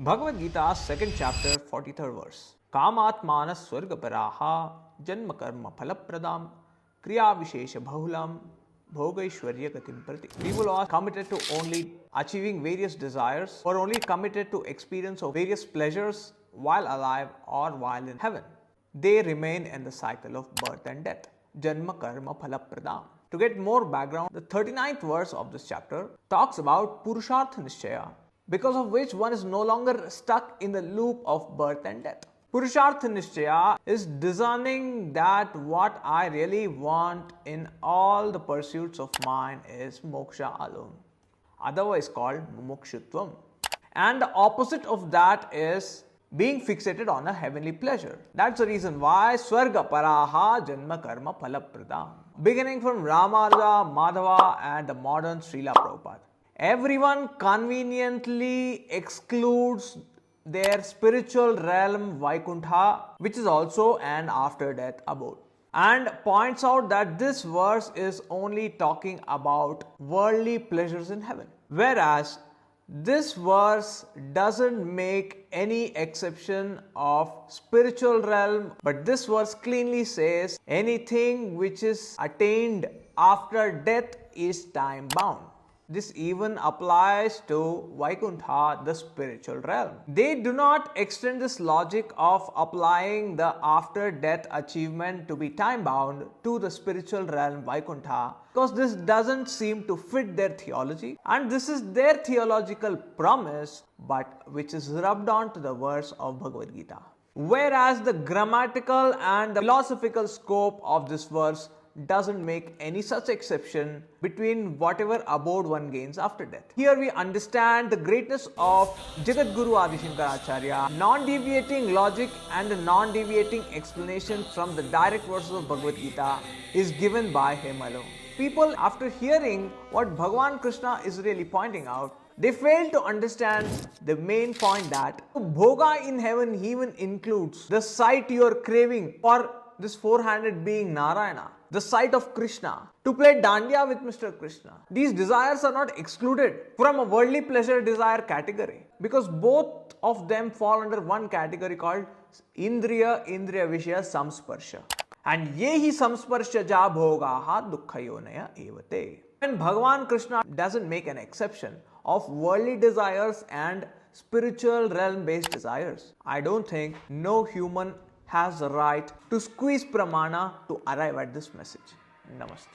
Bhagavad Gita, second chapter, 43rd verse. Kamatmana swargaparaha janma karma phalapradam kriya vishesha bhahulam bhogaishwarya gatim prati. People are committed to only achieving various desires or only committed to experience of various pleasures while alive or while in heaven. They remain in the cycle of birth and death. Janma karma phalapradam. To get more background, the 39th verse of this chapter talks about Purushartha Nishchaya, because of which one is no longer stuck in the loop of birth and death. Purushartha Nishchaya is discerning that what I really want in all the pursuits of mine is moksha alone, otherwise called mumukshutvam. And the opposite of that is being fixated on a heavenly pleasure. That's the reason why Swarga Paraha Janma Karma Phalapradam. Beginning from Ramanuja, Madhava and the modern Srila Prabhupada, everyone conveniently excludes their spiritual realm Vaikuntha, which is also an after-death abode, and points out that this verse is only talking about worldly pleasures in heaven, whereas this verse doesn't make any exception of spiritual realm, but this verse cleanly says anything which is attained after death is time bound. This even applies to Vaikuntha, the spiritual realm. They do not extend this logic of applying the after-death achievement to be time-bound to the spiritual realm Vaikuntha, because this doesn't seem to fit their theology, and this is their theological promise, but which is rubbed onto the verse of Bhagavad Gita. Whereas the grammatical and the philosophical scope of this verse doesn't make any such exception between whatever abode one gains after death. Here we understand the greatness of Jagadguru Adi Shankaracharya. Non-deviating logic and a non-deviating explanation from the direct verses of Bhagavad Gita is given by him alone. People, after hearing what Bhagavan Krishna is really pointing out, they fail to understand the main point that Bhoga in heaven even includes the sight you are craving for this four-handed being Narayana, the sight of Krishna, to play dandiya with Mr. Krishna. These desires are not excluded from a worldly pleasure desire category, because both of them fall under one category called Indriya Vishaya Samsparsha. And yehi samsparsha ja bhogaha dukkhayonaya evate. And Bhagavan Krishna doesn't make an exception of worldly desires and spiritual realm based desires. I don't think no human has the right to squeeze pramana to arrive at this message. Namaste.